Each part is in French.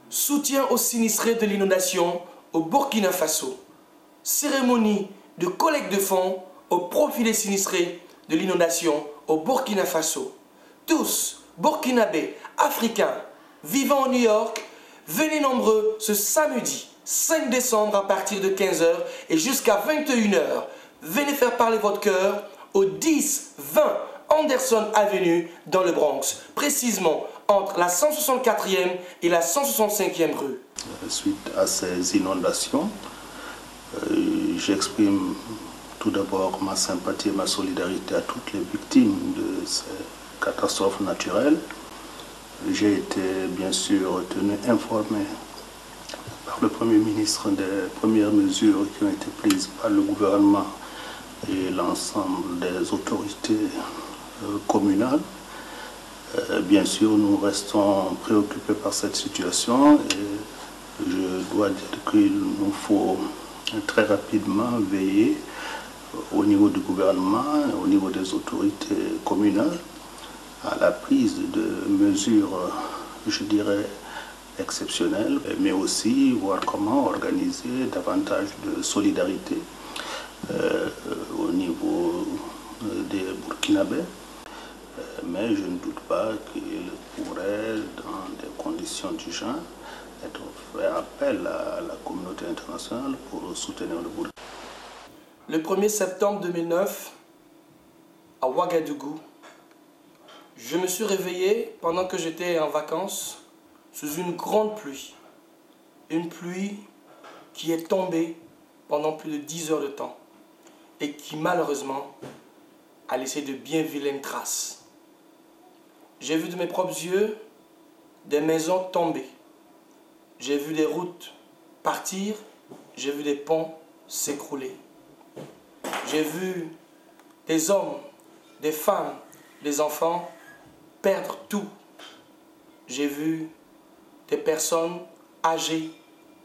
Soutien aux sinistrés de l'inondation au Burkina Faso. Cérémonie de collecte de fonds au profit des sinistrés de l'inondation au Burkina Faso. Tous, Burkinabés, Africains, vivant à New York, venez nombreux ce samedi 5 décembre à partir de 15 h et jusqu'à 21 h. Venez faire parler votre cœur au 10-20 Anderson Avenue dans le Bronx, précisément entre la 164e et la 165e rue. Suite à ces inondations, j'exprime tout d'abord ma sympathie et ma solidarité à toutes les victimes de ces catastrophes naturelles. J'ai été bien sûr tenu informé par le Premier ministre des premières mesures qui ont été prises par le gouvernement et l'ensemble des autorités communales. Bien sûr, nous restons préoccupés par cette situation et je dois dire qu'il nous faut très rapidement veiller au niveau du gouvernement, au niveau des autorités communales, à la prise de mesures, je dirais, exceptionnelles, mais aussi voir comment organiser davantage de solidarité au niveau des Burkinabés. Mais je ne doute pas qu'il pourrait, dans des conditions du genre, être fait appel à la communauté internationale pour soutenir le Burkina. Le 1er septembre 2009, à Ouagadougou, je me suis réveillé pendant que j'étais en vacances sous une grande pluie. Une pluie qui est tombée pendant plus de 10 heures de temps et qui malheureusement a laissé de bien vilaines traces. J'ai vu de mes propres yeux des maisons tomber. J'ai vu des routes partir. J'ai vu des ponts s'écrouler. J'ai vu des hommes, des femmes, des enfants perdre tout. J'ai vu des personnes âgées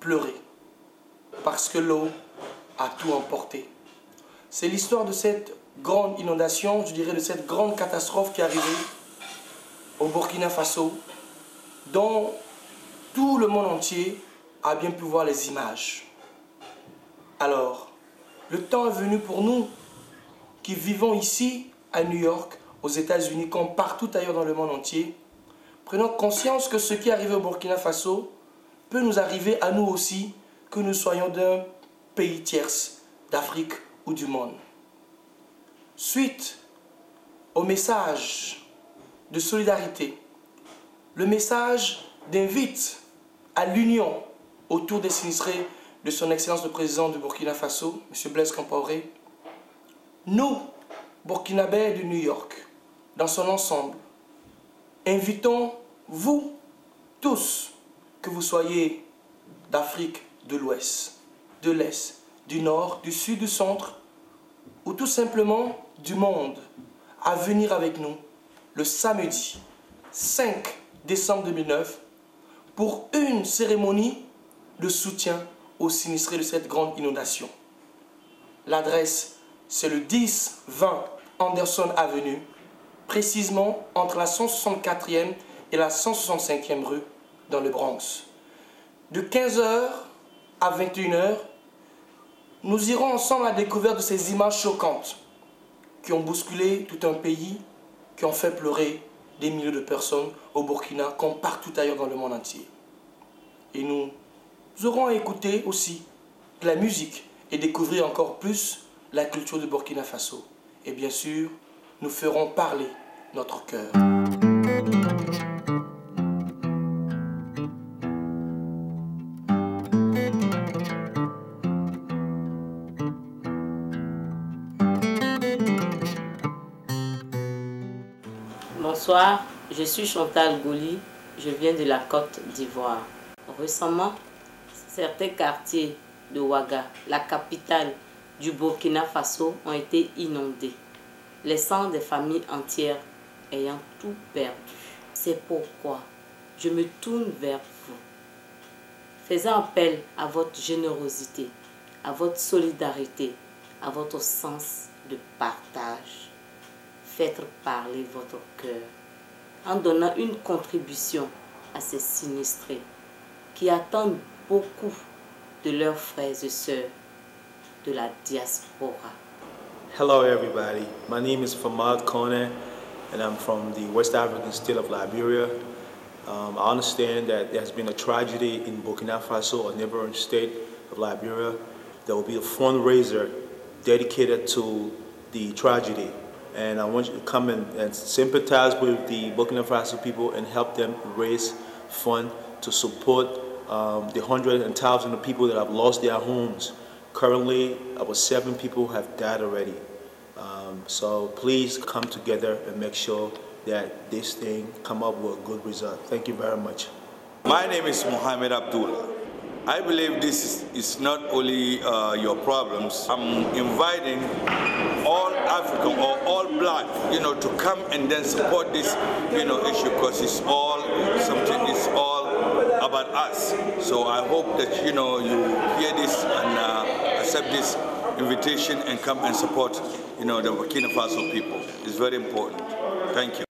pleurer parce que l'eau a tout emporté. C'est l'histoire de cette grande inondation, je dirais de cette grande catastrophe qui est arrivée au Burkina Faso, dont tout le monde entier a bien pu voir les images. Alors, le temps est venu pour nous qui vivons ici à New York, aux États-Unis, comme partout ailleurs dans le monde entier, prenons conscience que ce qui est arrivé au Burkina Faso peut nous arriver à nous aussi, que nous soyons d'un pays tierce, d'Afrique ou du monde. Suite au message de solidarité, le message d'invite à l'union autour des sinistrés de son Excellence le Président du Burkina Faso, M. Blaise Compaoré, nous, Burkinabés de New York, dans son ensemble, invitons vous tous, que vous soyez d'Afrique de l'Ouest, de l'Est, du Nord, du Sud, du Centre, ou tout simplement du monde, à venir avec nous le samedi 5 décembre 2009 pour une cérémonie de soutien aux sinistrés de cette grande inondation. L'adresse, c'est le 10-20 Anderson Avenue, précisément entre la 164e et la 165e rue dans le Bronx. De 15 h à 21 h, nous irons ensemble à la découverte de ces images choquantes qui ont bousculé tout un pays, qui ont fait pleurer des milliers de personnes au Burkina comme partout ailleurs dans le monde entier. Et nous aurons à écouter aussi de la musique et découvrir encore plus la culture du Burkina Faso. Et bien sûr, nous ferons parler notre cœur. Bonsoir, je suis Chantal Gouli, je viens de la Côte d'Ivoire. Récemment, certains quartiers de Ouaga, la capitale du Burkina Faso, ont été inondés, laissant des familles entières ayant tout perdu. C'est pourquoi je me tourne vers vous, faisant appel à votre générosité, à votre solidarité, à votre sens de partage. Faites parler votre cœur. en donnant une contribution à ces sinistrés qui attendent beaucoup de leurs frères et sœurs de la diaspora. Hello everybody, my name is Famad Kone and I'm from the West African state of Liberia. I understand that there has been a tragedy in Burkina Faso, a neighboring state of Liberia. There will be a fundraiser dedicated to the tragedy. And I want you to come and sympathize with the Burkina Faso people and help them raise funds to support the hundreds and thousands of people that have lost their homes. Currently, about 7 people have died already. So please come together and make sure that this thing come up with a good result. Thank you very much. My name is Mohamed Abdullah. I believe this is not only your problems. I'm inviting all African or all black, to come and then support this, issue, because it's all something. It's all about us. So I hope that you hear this and accept this invitation and come and support, the Burkina Faso people. It's very important. Thank you.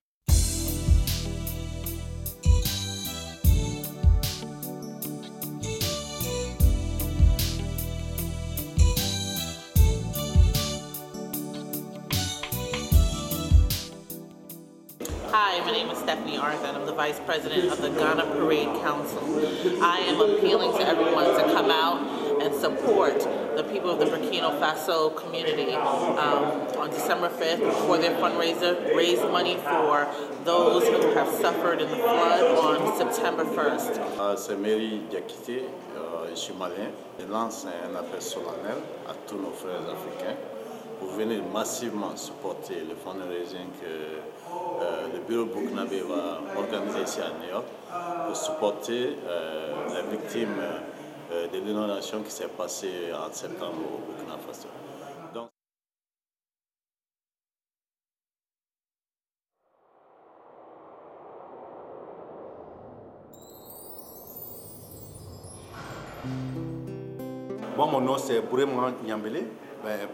Hi, my name is Stephanie Arthur and I'm the Vice President of the Ghana Parade Council. I am appealing to everyone to come out and support the people of the Burkina Faso community on December 5th for their fundraiser, raise money for those who have suffered in the flood on September 1st. C'est Mary Diakité, je suis malien. Je lance un appel solennel à tous nos frères africains pour venir massivement supporter le fundraising que le bureau burkinabé va organiser ici à New York pour supporter les victimes de l'inondation qui s'est passée en septembre au Burkina Faso. Donc, Moi, mon nom c'est Bourema Nyambele,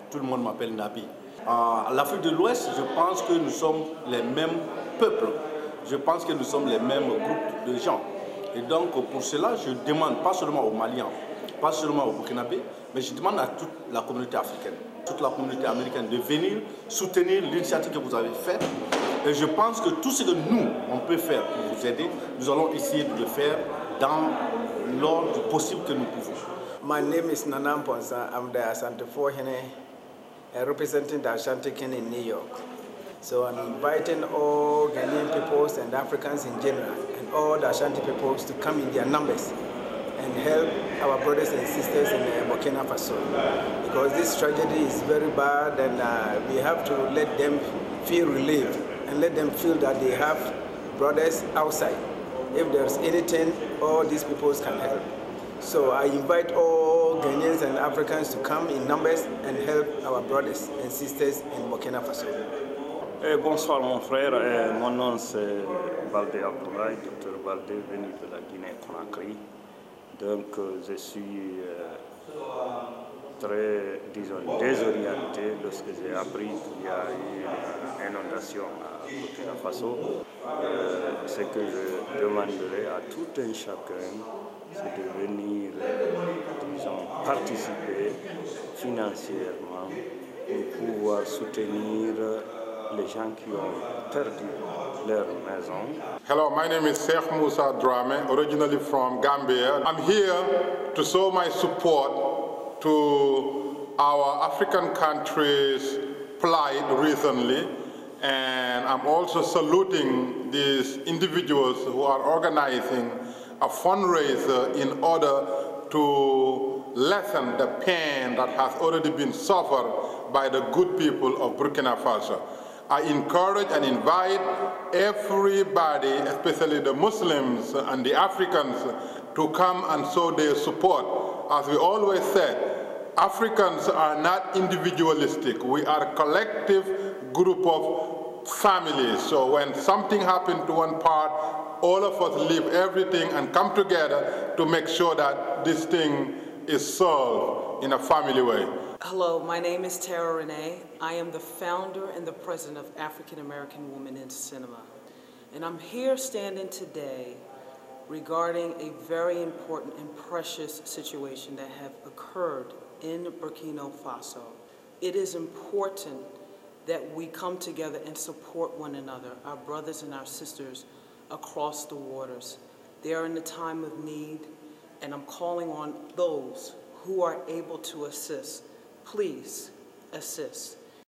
tout le monde m'appelle Nabi. À l'Afrique de l'Ouest, je pense que nous sommes les mêmes peuples, je pense que nous sommes les mêmes groupes de gens. Et donc pour cela, je demande pas seulement aux Maliens, pas seulement aux Burkinabés, mais je demande à toute la communauté africaine, toute la communauté américaine de venir soutenir l'initiative que vous avez faite. Et je pense que tout ce que nous, on peut faire pour vous aider, nous allons essayer de le faire dans l'ordre du possible que nous pouvons. My name is Nanam Ponsa. I'm the Asante Fohene, representing the Ashanti King in New York. So I'm inviting all Ghanaian peoples and Africans in general, and all the Ashanti peoples to come in their numbers and help our brothers and sisters in Burkina Faso. Because this tragedy is very bad, and we have to let them feel relieved and let them feel that they have brothers outside. If there's anything, all these peoples can help. So I invite all Ghanaians and Africans to come in numbers and help our brothers and sisters in Burkina Faso. Bonsoir mon frère, mon nom c'est Balde Abdoulaye, Dr Balde, venu de la Guinée-Conakry. Donc je suis très, désorienté lorsque j'ai appris qu'il y a eu une inondation à Burkina Faso. Ce que je demanderai à tout un chacun, c'est de venir, participer financièrement pour pouvoir soutenir les gens qui ont perdu leur maison. Hello, my name is Sheikh Musa Drame, originally from Gambia. I'm here to show my support to our African countries' plight recently, and I'm also saluting these individuals who are organizing a fundraiser in order to lessen the pain that has already been suffered by the good people of Burkina Faso. I encourage and invite everybody, especially the Muslims and the Africans, to come and show their support. As we always said, Africans are not individualistic. We are a collective group of families. So when something happens to one part, all of us leave everything and come together to make sure that this thing is solved in a family way. Hello, my name is Tara Renee. I am the founder and the president of African American Women in Cinema. And I'm here standing today regarding a very important and precious situation that have occurred in Burkina Faso. It is important that we come together and support one another, our brothers and our sisters across the waters. They are in a time of need, and I'm calling on those who are able to assist. Please assist.